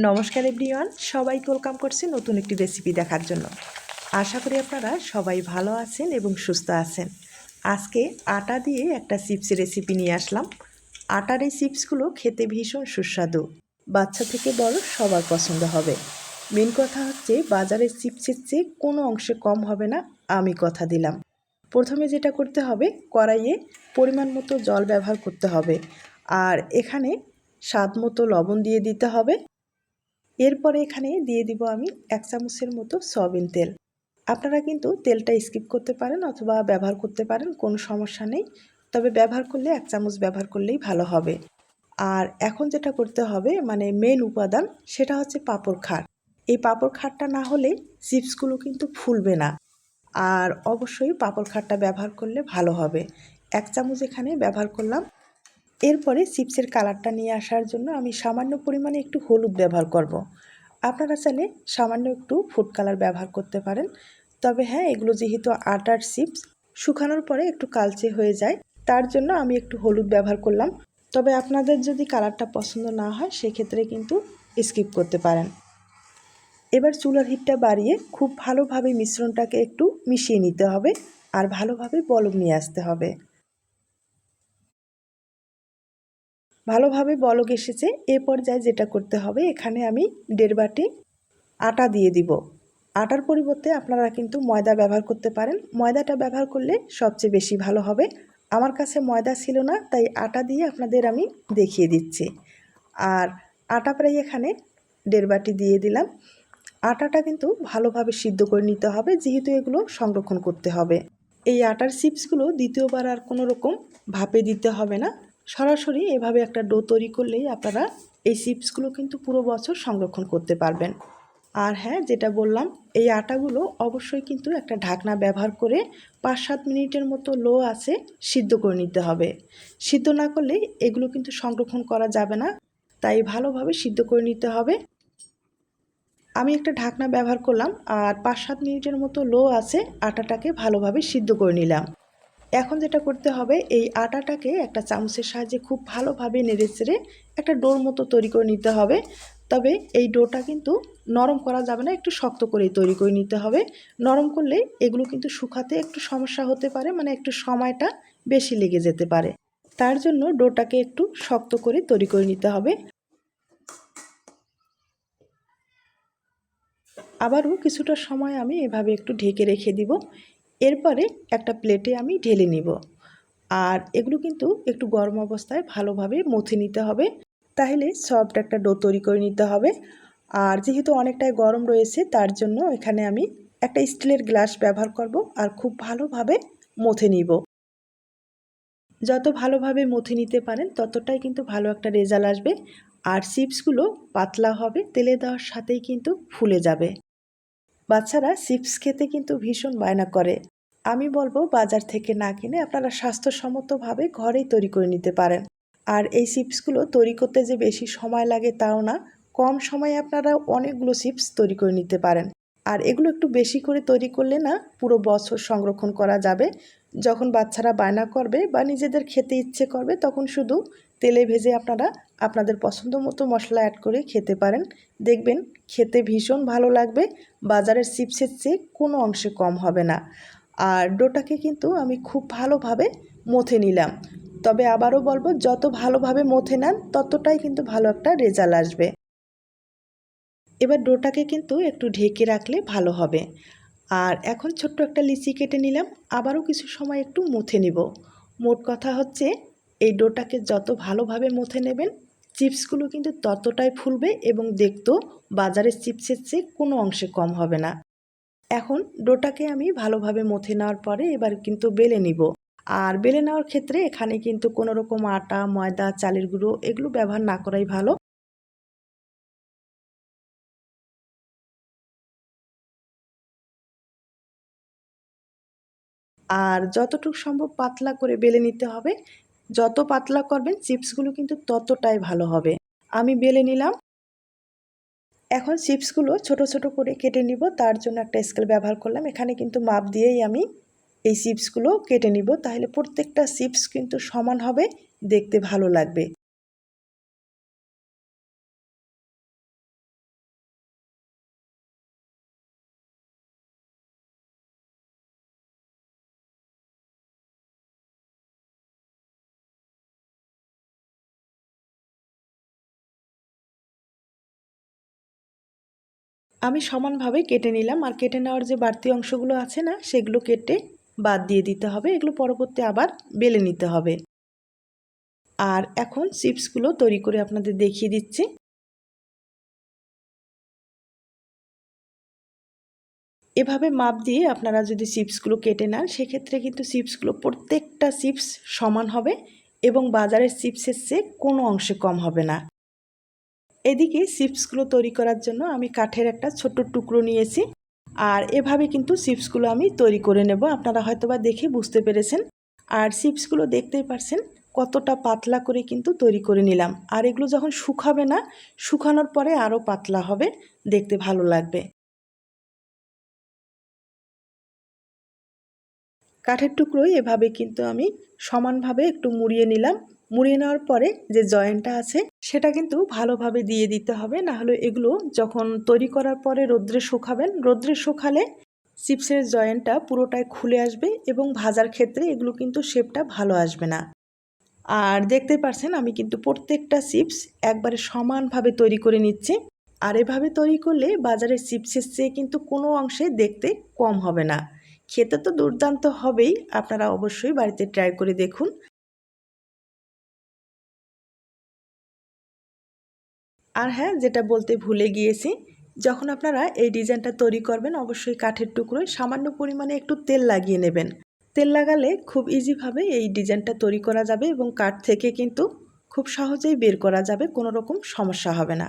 নমস্কার এভরিওয়ান, সবাইকে ওয়েলকাম করছি নতুন একটি রেসিপি দেখার জন্য। আশা করি আপনারা সবাই ভালো আছেন এবং সুস্থ আছেন। আজকে আটা দিয়ে একটা চিপস রেসিপি নিয়ে আসলাম। আটার এই চিপসগুলো খেতে ভীষণ সুস্বাদু, বাচ্চা থেকে বড় সবার পছন্দ হবে। মেন কথা হচ্ছে বাজারের চিপসের চেয়ে কোনো অংশে কম হবে না, আমি কথা দিলাম। প্রথমে যেটা করতে হবে, কড়াইয়ে পরিমাণ মতো জল ব্যবহার করতে হবে, আর এখানে স্বাদ মতো লবণ দিয়ে দিতে হবে। এরপরে এখানে দিয়ে দিব আমি 1 চামচের মতো সয়াবিন তেল। আপনারা কিন্তু তেলটা স্কিপ করতে পারেন অথবা ব্যবহার করতে পারেন, কোনো সমস্যা নেই। তবে ব্যবহার করলে 1 চামচ ব্যবহার করলেই ভালো হবে। আর এখন যেটা করতে হবে, মানে মেন উপাদান, সেটা হচ্ছে পাঁপড় খার। এই পাঁপড় খারটা না হলে চিপসগুলো কিন্তু ফুলবে না। আর অবশ্যই পাঁপড় খারটা ব্যবহার করলে ভালো হবে। 1 চামচ এখানে ব্যবহার করলাম। এরপরে চিপসের কালারটা নিয়ে আসার জন্য আমি সামান্য পরিমাণে একটু হলুদ ব্যবহার করব। আপনারা চাইলে সামান্য একটু ফুড কালার ব্যবহার করতে পারেন। তবে হ্যাঁ, এগুলো যেহেতু আটার চিপস, শুকানোর পরে একটু কালচে হয়ে যায়, তার জন্য আমি একটু হলুদ ব্যবহার করলাম। তবে আপনাদের যদি কালারটা পছন্দ না হয় সেক্ষেত্রে কিন্তু স্কিপ করতে পারেন। এবার চুলার হিটটা বাড়িয়ে খুব ভালোভাবে মিশ্রণটাকে একটু মিশিয়ে নিতে হবে, আর ভালোভাবে বলক নিয়ে আসতে হবে। ভালোভাবে বলক এসেছে। এ পর্যায়ে যেটা করতে হবে, এখানে আমি 1.5 বাটি আটা দিয়ে দিব। আটার পরিবর্তে আপনারা কিন্তু ময়দা ব্যবহার করতে পারেন। ময়দাটা ব্যবহার করলে সবচেয়ে বেশি ভালো হবে। আমার কাছে ময়দা ছিল না, তাই আটা দিয়ে আপনাদের আমি দেখিয়ে দিচ্ছি। আর আটা প্রায় এখানে 1.5 বাটি দিয়ে দিলাম। আটাটা কিন্তু ভালোভাবে সিদ্ধ করে নিতে হবে, যেহেতু এগুলো সংরক্ষণ করতে হবে। এই আটার চিপসগুলো দ্বিতীয়বার আর কোনো রকম ভাপে দিতে হবে না, সরাসরি এভাবে একটা ডো তৈরি করলেই আপনারা এই চিপসগুলো কিন্তু পুরো বছর সংরক্ষণ করতে পারবেন। আর হ্যাঁ, যেটা বললাম, এই আটাগুলো অবশ্যই কিন্তু একটা ঢাকনা ব্যবহার করে 5-7 মিনিটের মতো লো আঁচে সিদ্ধ করে নিতে হবে। সিদ্ধ না করলে এগুলো কিন্তু সংরক্ষণ করা যাবে না, তাই ভালোভাবে সিদ্ধ করে নিতে হবে। আমি একটা ঢাকনা ব্যবহার করলাম, আর 5-7 মিনিটের মতো লো আঁচে আটাটাকে ভালোভাবে সিদ্ধ করে নিলাম। এখন যেটা করতে হবে, এই আটাটাকে একটা চামচের সাহায্যে খুব ভালোভাবে নেড়েচেড়ে একটা ডোর মতো তৈরি করে নিতে হবে। তবে এই ডোটা কিন্তু নরম করা যাবে না, একটু শক্ত করেই তৈরি করে নিতে হবে। নরম করলে এগুলো কিন্তু শুকাতে একটু সমস্যা হতে পারে, মানে একটু সময়টা বেশি লেগে যেতে পারে। তার জন্য ডোটাকে একটু শক্ত করে তৈরি করে নিতে হবে। আবারও কিছুটা সময় আমি এভাবে একটু ঢেকে রেখে দিব। এরপরে একটা প্লেটে আমি ঢেলে নিব। আর এগুলো কিন্তু একটু গরম অবস্থায় ভালোভাবে মথে নিতে হবে, তাহলে সফট একটা ডো তৈরি করে নিতে হবে। আর যেহেতু অনেকটাই গরম রয়েছে, তার জন্য এখানে আমি একটা স্টিলের গ্লাস ব্যবহার করব, আর খুব ভালোভাবে মথে নিব। যত ভালোভাবে মথে নিতে পারেন ততটাই কিন্তু ভালো একটা রেজাল্ট আসবে। আর চিপসগুলো পাতলা হবে, তেলে দেওয়ার সাথেই কিন্তু ফুলে যাবে। বাচ্চারা চিপস খেতে কিন্তু ভীষণ বায়না করে। আমি বলবো বাজার থেকে না কিনে আপনারা স্বাস্থ্যসম্মতভাবে ঘরেই তৈরি করে নিতে পারেন। আর এই চিপসগুলো তৈরি করতে যে বেশি সময় লাগে তাও না, কম সময়ে আপনারা অনেকগুলো চিপস তৈরি করে নিতে পারেন। আর এগুলো একটু বেশি করে তৈরি করলে না, পুরো বছর সংরক্ষণ করা যাবে। যখন বাচ্চারা বায়না করবে বা নিজেদের খেতে ইচ্ছে করবে, তখন শুধু তেলে ভেজে আপনারা আপনাদের পছন্দ মতো মশলা অ্যাড করে খেতে পারেন। দেখবেন খেতে ভীষণ ভালো লাগবে, বাজারের চিপসের চেয়ে কোনো অংশে কম হবে না। আর ডোটাকে কিন্তু আমি খুব ভালোভাবে মথে নিলাম। তবে আবারও বলবো, যত ভালোভাবে মথে নেন ততটাই কিন্তু ভালো একটা রেজাল্ট আসবে। এবার ডোটাকে কিন্তু একটু ঢেকে রাখলে ভালো হবে। আর এখন ছোট্ট একটা লিচি কেটে নিলাম, আবারও কিছু সময় একটু মথে নিব। মোট কথা হচ্ছে, এই ডোটাকে যত ভালোভাবে মথে নেবেন, চিপসগুলো কিন্তু ততটাই ফুলবে এবং দেখতেও বাজারের চিপসের চেয়ে কোনো অংশে কম হবে না। এখন ডোটাকে আমি ভালোভাবে মথে নেওয়ার পরে এবার কিন্তু বেলে নিব। আর বেলে নেওয়ার ক্ষেত্রে এখানে কিন্তু কোনো রকম আটা, ময়দা, চালের গুঁড়ো এগুলো ব্যবহার না করাই ভালো। আর যতটুকু সম্ভব পাতলা করে বেলে নিতে হবে। যত পাতলা করবেন চিপসগুলো কিন্তু ততটাই ভালো হবে। আমি বেলে নিলাম। এখন চিপসগুলো ছোট ছোট করে কেটে নিব, তার জন্য একটা স্কেল ব্যবহার করলাম। এখানে কিন্তু মাপ দিয়েই আমি এই চিপসগুলো কেটে নিব, তাহলে প্রত্যেকটা চিপস কিন্তু সমান হবে, দেখতে ভালো লাগবে। আমি সমানভাবে কেটে নিলাম, আর কেটে নেওয়ার যে বাড়তি অংশগুলো আছে না, সেগুলো কেটে বাদ দিয়ে দিতে হবে। এগুলো পরবর্তী আবার বেলে নিতে হবে। আর এখন চিপসগুলো তৈরি করে আপনাদের দেখিয়ে দিচ্ছি। এভাবে মাপ দিয়ে আপনারা যদি চিপসগুলো কেটে নেন, সেক্ষেত্রে কিন্তু চিপসগুলো প্রত্যেকটা চিপস সমান হবে এবং বাজারের চিপসের চেয়ে কোনো অংশে কম হবে না। এদিকে চিপসগুলো তৈরি করার জন্য আমি কাঠের একটা ছোট্ট টুকরো নিয়েছি, আর এভাবে কিন্তু চিপসগুলো আমি তৈরি করে নেব। আপনারা হয়তোবা দেখে বুঝতে পেরেছেন। আর চিপসগুলো দেখতেই পারছেন কতটা পাতলা করে কিন্তু তৈরি করে নিলাম। আর এগুলো যখন শুকাবে না, শুকানোর পরে আরও পাতলা হবে, দেখতে ভালো লাগবে। কাঠের টুকরোই এভাবে কিন্তু আমি সমানভাবে একটু মুড়িয়ে নিলাম। মুড়িয়ে নেওয়ার পরে যে জয়েন্টটা আছে সেটা কিন্তু ভালোভাবে দিয়ে দিতে হবে, না হলে এগুলো যখন তৈরি করার পরে রোদ্রে শুকাবেন, রোদ্রে শুকালে চিপসের জয়েন্টটা পুরোটাই খুলে আসবে এবং ভাজার ক্ষেত্রে এগুলো কিন্তু শেপটা ভালো আসবে না। আর দেখতে পাচ্ছেন আমি কিন্তু প্রত্যেকটা চিপস একবারে সমানভাবে তৈরি করে নিচ্ছি। আর এভাবে তৈরি করলে বাজারের চিপসের চেয়ে কিন্তু কোনো অংশে দেখতে কম হবে না। খেতে তো দুর্দান্ত হবেই, আপনারা অবশ্যই বাড়িতে ট্রাই করে দেখুন। আর হ্যাঁ, যেটা বলতে ভুলে গিয়েছি, যখন আপনারা এই ডিজাইনটা তৈরি করবেন অবশ্যই কাঠের টুকরোয় সামান্য পরিমাণে একটু তেল লাগিয়ে নেবেন। তেল লাগালে খুব ইজিভাবে এই ডিজাইনটা তৈরি করা যাবে এবং কাঠ থেকে কিন্তু খুব সহজেই বের করা যাবে, কোনো রকম সমস্যা হবে না।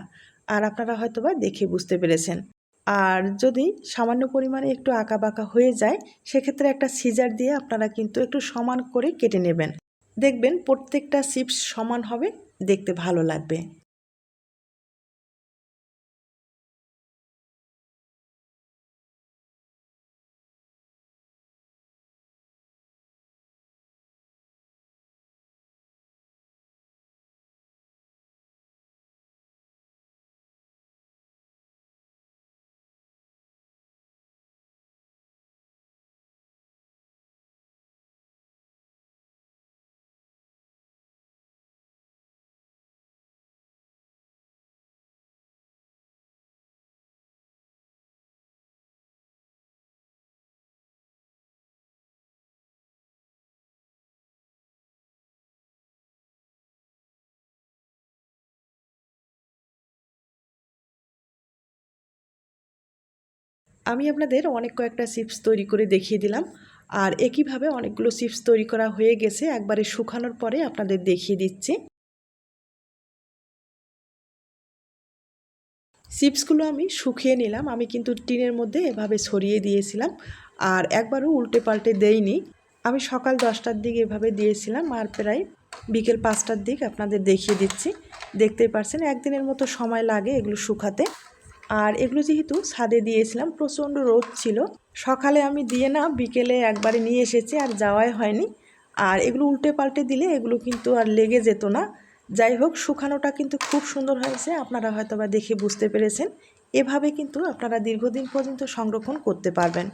আর আপনারা হয়তোবা দেখে বুঝতে পেরেছেন। আর যদি সামান্য পরিমাণে একটু আঁকাবাঁকা হয়ে যায়, সেক্ষেত্রে একটা সিজার দিয়ে আপনারা কিন্তু একটু সমান করে কেটে নেবেন। দেখবেন প্রত্যেকটা চিপস সমান হবে, দেখতে ভালো লাগবে। আমি আপনাদের অনেক কয়েকটা চিপস তৈরি করে দেখিয়ে দিলাম। আর একইভাবে অনেকগুলো চিপস তৈরি করা হয়ে গেছে, একবারে শুকানোর পরে আপনাদের দেখিয়ে দিচ্ছি। চিপসগুলো আমি শুকিয়ে নিলাম। আমি কিন্তু টিনের মধ্যে এভাবে ছড়িয়ে দিয়েছিলাম, আর একবারও উল্টে পাল্টে দেইনি। আমি সকাল 10টার দিকে এভাবে দিয়েছিলাম, আর প্রায় বিকেল 5টার দিক আপনাদের দেখিয়ে দিচ্ছি। দেখতেই পারছেন একদিনের মতো সময় লাগে এগুলো শুকাতে। আর এগুলো যেহেতু ছাদে দিয়েছিলাম, প্রচণ্ড রোদ ছিল, সকালে আমি দিয়ে না বিকেলে একবারে নিয়ে এসেছি, আর যাওয়াই হয়নি। আর এগুলো উল্টে পাল্টে দিলে এগুলো কিন্তু আর লেগে যেত না। যাই হোক, শুকানোটা কিন্তু খুব সুন্দর হয়েছে, আপনারা হয়তোবা দেখে বুঝতে পেরেছেন। এভাবে কিন্তু আপনারা দীর্ঘদিন পর্যন্ত সংরক্ষণ করতে পারবেন।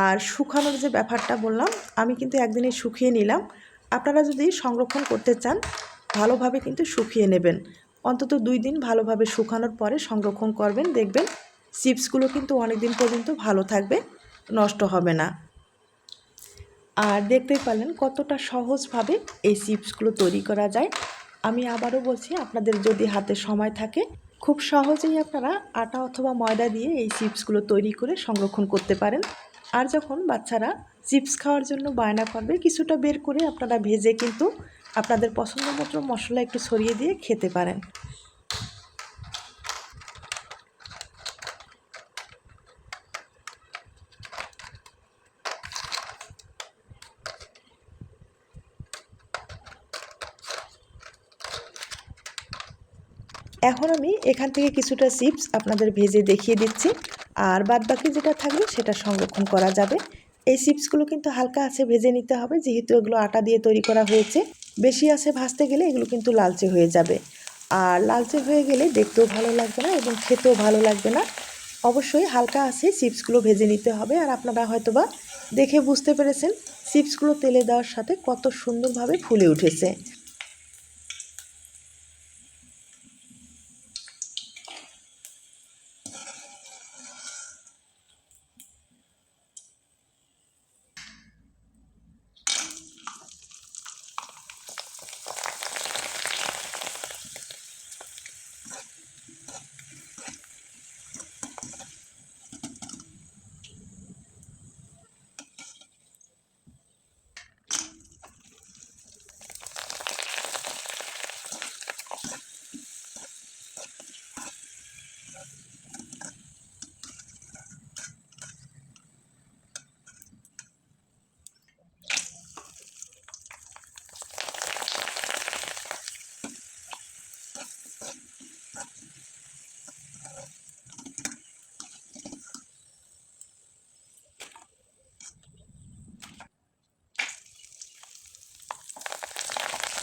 আর শুকানোর যে ব্যাপারটা বললাম, আমি কিন্তু একদিনে শুকিয়ে নিলাম। আপনারা যদি সংরক্ষণ করতে চান, ভালোভাবে কিন্তু শুকিয়ে নেবেন। অন্তত 2 দিন ভালোভাবে শুকানোর পরে সংরক্ষণ করবেন, দেখবেন চিপসগুলো কিন্তু অনেক দিন পর্যন্ত ভালো থাকবে, নষ্ট হবে না। আর দেখতেই পারলেন কতটা সহজভাবে এই চিপসগুলো তৈরি করা যায়। আমি আবারও বলছি, আপনাদের যদি হাতে সময় থাকে, খুব সহজেই আপনারা আটা অথবা ময়দা দিয়ে এই চিপসগুলো তৈরি করে সংরক্ষণ করতে পারেন। আর যখন বাচ্চারা চিপস খাওয়ার জন্য বায়না করবে, কিছুটা বের করে আপনারা ভেজে কিন্তু আপনাদের পছন্দ মতো মশলা একটু ছড়িয়ে দিয়ে খেতে পারেন। এখন আমি এখান থেকে কিছুটা চিপস আপনাদের ভেজে দেখিয়ে দিচ্ছি, আর বাদবাকি যেটা থাকবে সেটা সংরক্ষণ করা যাবে। এই চিপসগুলো কিন্তু হালকা আছে ভেজে নিতে হবে, যেহেতু এগুলো আটা দিয়ে তৈরি করা হয়েছে। বেশি আছে ভাজতে গেলে এগুলো কিন্তু লালচে হয়ে যাবে, আর লালচে হয়ে গেলে দেখতেও ভালো লাগবে না এবং খেতেও ভালো লাগবে না। অবশ্যই হালকা আছে চিপসগুলো ভেজে নিতে হবে। আর আপনারা হয়তোবা দেখে বুঝতে পেরেছেন চিপসগুলো তেলে দেওয়ার সাথে কত সুন্দরভাবে ফুলে উঠেছে।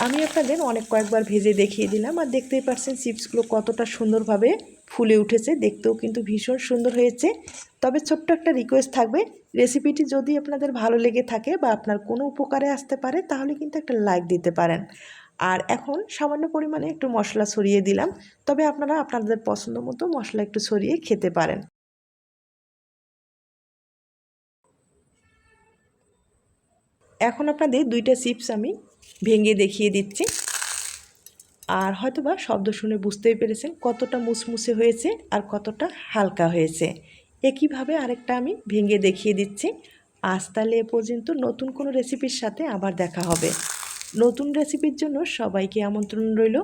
আমি আপনাদের অনেক কয়েকবার ভেজে দেখিয়ে দিলাম, আর দেখতেই পাচ্ছেন চিপসগুলো কতটা সুন্দরভাবে ফুলে উঠেছে, দেখতেও কিন্তু ভীষণ সুন্দর হয়েছে। তবে ছোট্ট একটা রিকোয়েস্ট থাকবে, রেসিপিটি যদি আপনাদের ভালো লেগে থাকে বা আপনার কোনো উপকারে আসতে পারে তাহলে কিন্তু একটা লাইক দিতে পারেন। আর এখন সামান্য পরিমাণে একটু মশলা ছড়িয়ে দিলাম, তবে আপনারা আপনাদের পছন্দ মতো মশলা একটু ছড়িয়ে খেতে পারেন। এখন আপনাদের দুইটা চিপস আমি ভেঙে দেখিয়ে দিচ্ছি, আর হয়তোবা শব্দ শুনে বুঝতেই পেরেছেন কতটা মুসমুসে হয়েছে আর কতটা হালকা হয়েছে। একইভাবে আরেকটা আমি ভেঙে দেখিয়ে দিচ্ছি। আজ তাহলে এ পর্যন্ত, নতুন কোনো রেসিপির সাথে আবার দেখা হবে। নতুন রেসিপির জন্য সবাইকে আমন্ত্রণ রইল।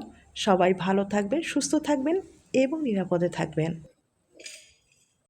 সবাই ভালো থাকবেন, সুস্থ থাকবেন এবং নিরাপদে থাকবেন।